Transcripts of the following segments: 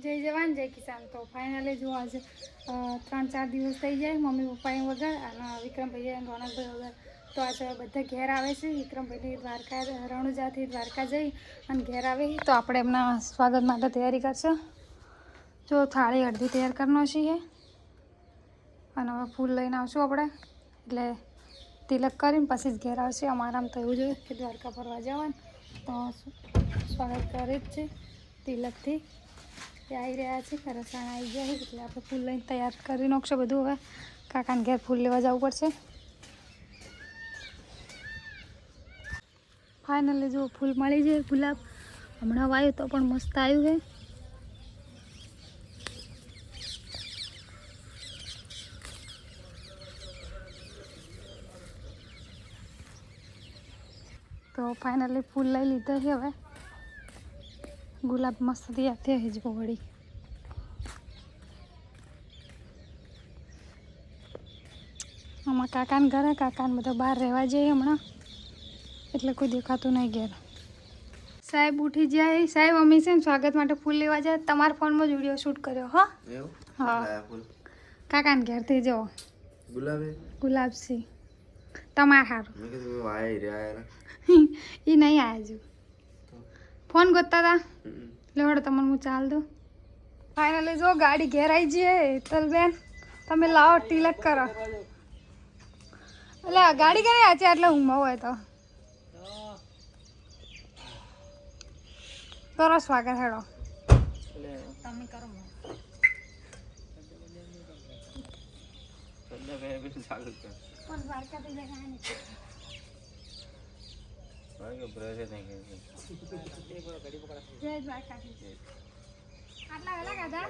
જય જવાન જય કિસાન. તો ફાઇનલી જો આજે 3-4 દિવસ થઈ જાય મમ્મી પપ્પાએ વગર અને વિક્રમભાઈ અને રોનકભાઈ વગર. તો આજે બધા ઘેર આવે છે. વિક્રમભાઈની દ્વારકા રણુજાથી દ્વારકા જઈ અને ઘેર આવે તો આપણે એમના સ્વાગત માટે તૈયારી કરશે. જો થાળી અડધી તૈયાર કરવાનો છીએ અને હવે ફૂલ લઈને આવશું આપણે, એટલે તિલક કરીને પછી જ ઘેર આવશે. અમારામ તો એવું જોઈએ કે દ્વારકા ફરવા જવાનું, તો સ્વાગત કરે જ છે તિલકથી. એ આવી રહ્યા છે, રસાણ આવી ગયા છે એટલે આપણે ફૂલ લઈને તૈયાર કરી નાખશે બધું. હવે કાકાને ઘેર ફૂલ લેવા જવું પડશે. ફાઇનલી જો ફૂલ મળી જાય. ગુલાબ હમણાં વાવ્યું તો પણ મસ્ત આવ્યું છે. તો ફાઇનલી ફૂલ લઈ લીધા છે. હવે ગુલાબ મસ્ત તૈયાર થયા છે. જો વળી આમાં કાકાને ઘરે કાકાને બધા બહાર રહેવા જઈએ હમણાં, એટલે કોઈ દેખાતું નહીં ઘેર. સાહેબ ઉઠી જાય. સાહેબ અમે છે ને સ્વાગત માટે ફૂલ લેવા જાય. તમારા ફોનમાં જ વિડીયો શૂટ કર્યો. હા કાકાને ઘેરથી જો ગુલાબસી તમારા હારું એ નહીં આવ્યા જો ફોન ગોતતા હતા. લેવડો તમને હું ચાલ દઉં. ફાઇનલી જો ગાડી ઘેર આવી જઈએ. હેતલબેન તમે લાવો તિલક કરો. એટલે ગાડી ક્યારે આ છે એટલે ઊંઘમાં હોય તો કરો સ્વાગત. હેડો તમે કરો. આટલા વેલા કાઢા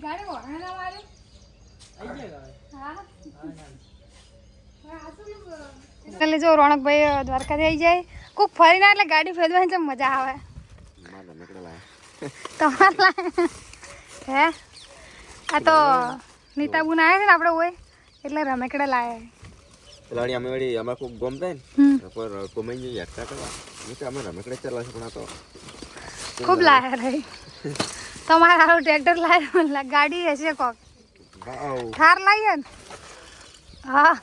ગાડી વહાણા મારે જો રોનકભાઈ દ્વારકાથી આવી જાય. કોક ફરીને એટલે ગાડી ફેરવાની છે મજા આવે. તમારે હે આ તો નીતાબુન આવ્યા છે ને આપણે હોય એટલે રમેકડા લાયા. પેલાની અમે વળી અમાર કોક ગમતા ને પર કોમેન જે યાત્રા કરવા નીચે અમે રમેકડે ચાલવા છે. પણ આ તો ખૂબ લાયા રે. તમારે હારું ટ્રેક્ટર લાયા, ગાડી હશે કોક થાર લાવીએ ને. હા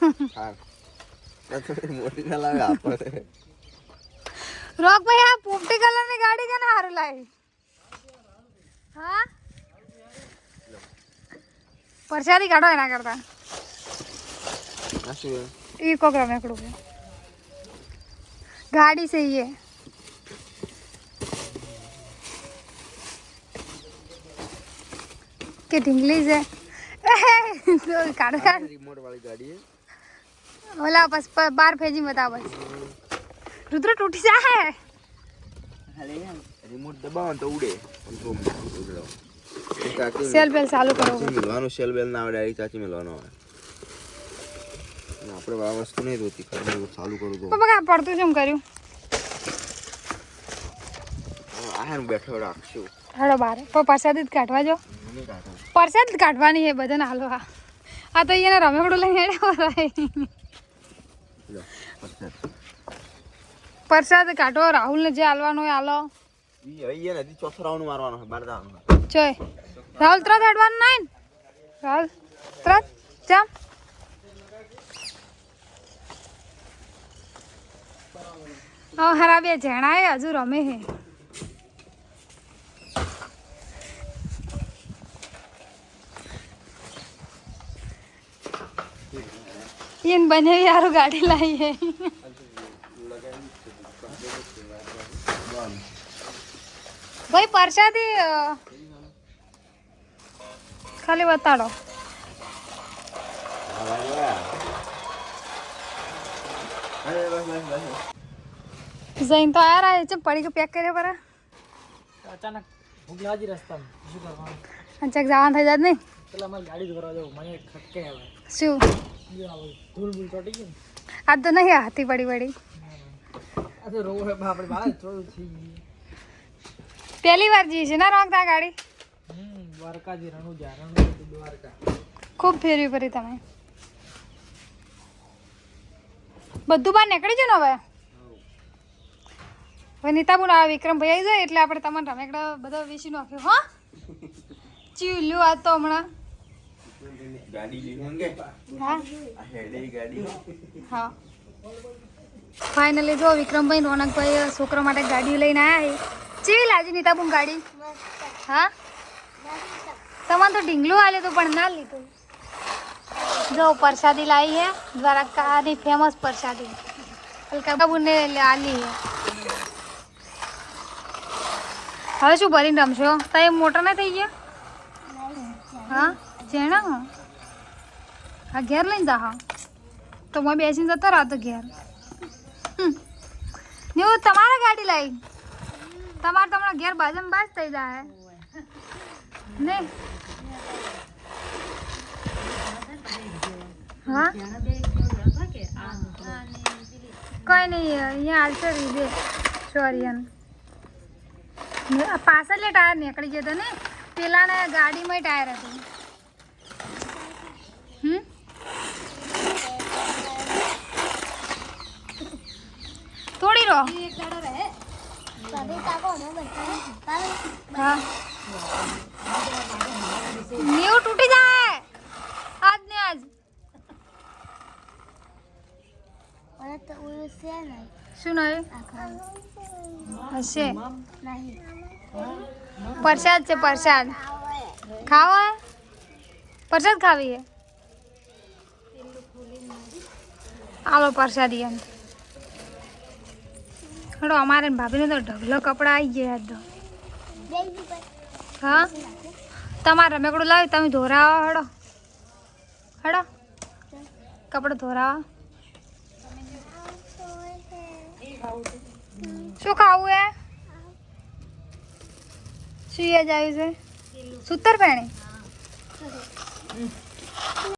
મોટી ના લાવે આપણે. રોક ભાઈ આ પોપટી કલરની ગાડી કેને હારું લાવી? હા પરસાદી કાઢો એના કરતા. એ કોક રમેકડું છે ગાડી છે એ. કે ઢીંગલી છે કાઢો કાઢ. રિમોટ વાળી ગાડી ઓલા બસ 12 ફેજી બતા બસ. રુદ્ર તૂટી જાય. રિમોટ દબાવો ને તો ઉડે. સેલ બેલ ચાલુ કરો. મિલવાનું સેલ બેલ ના આવડે. ચાચી મિલવાનો આવે. આપણે આ વસ્તુ નહીં જોતી. ચાલુ કરું તો પપ્પા પડતું કેમ કર્યું? આ બેઠો રાખશું. હાલો બાર પરસાદી જ કાઢવા જો. પરસાદ કાઢવાની છે બધાને હાલો. આ તો અહીંયા રમેકડું લઈને પરસાદ કાઢો. રાહુલને જે હાલવાનો હોય હાલો. ચોથો રાઉન્ડ મારવાનો ચોય રાહુલ ત્રત હેડવાનું નહીં. રાહુલ ત્રત ચમ હારા બે જણાય હજુ રમે હે. એને બને યારું ગાડી લાવી હે. ભાઈ પરસાદી ખાલી બતાડો. જઈને તો આયા છે પડી કે પેક કરે પર અચાનક ભૂખ લાગી રસ્તામાં શું કરવાનું? અચાનક જવાનું થઈ જાય નહીં. પેલા મારી ગાડી ધોરા જાવ મને ખટકે આવે. શું ધૂળ બૂળ ચોટી ગઈ. આજ તો નહીં હાથી પડી પડી. આ તો રોડ આપણે બહાર થોડું થઈ પહેલી વાર જઈએ છે ને રોકતા ગાડી દ્વારકાથી રણુજા દ્વારકા ખૂબ ફેરવી પડી તમે બધું બહાર નીકળી જાય ને હવે નીતાબુન આ વિક્રમભાઈ આવી જાય એટલે આપણે તમારે રમેકડા બધા વેચી નાખ્યો હા ચીલ્યું આ તો હમણાં ગાડી લઈને અંગે હા આ હેડે ગાડી હા ફાઇનલી જો વિક્રમભાઈ રોનકભાઈ છોકરા માટે ગાડી લઈને આવ્યા છે કેવી લાગી નીતાબુન ગાડી હા તમારે તો ઢીંગલું આલે તો પણ ના લીધું જો પ્રસાદી લાવી હે દ્વારકાની ફેમસ પ્રસાદી અલકાબુને આલી હે હવે શું ભરીને રમશો તારે મોટા ના થઈ ગયા હા જેણા હા ઘેર લઈને જા હા તો મેં બેસીને જતો રહો તો ઘેર ને તમારે ગાડી લાવી તમારે તમારા ઘેર બાજુમાં બાજ થઈ જાય ને હા કઈ નહીં અહીંયા હાલશે રીધે સોરિયન પાછળ ટાયર નીકળી જતો ને પેલાને ગાડીમાં ટાયર હતું થોડી રહો હા નેવું તૂટી જાય આજ ને આજ શું નહીં હશે પ્રસાદ છે પ્રસાદ ખાવા પ્રસાદ ખાવી હે આલો પ્રસાદી એમ હડો અમારે ભાભીને તો ઢગલો કપડા આવી ગયા તો હા તમારે રમેકડું લાવી તમે ધોરાવો હડો હડો કપડાં ધોરાવા શું ખાવું હે શું જ આવ્યું છે સૂતર પેણી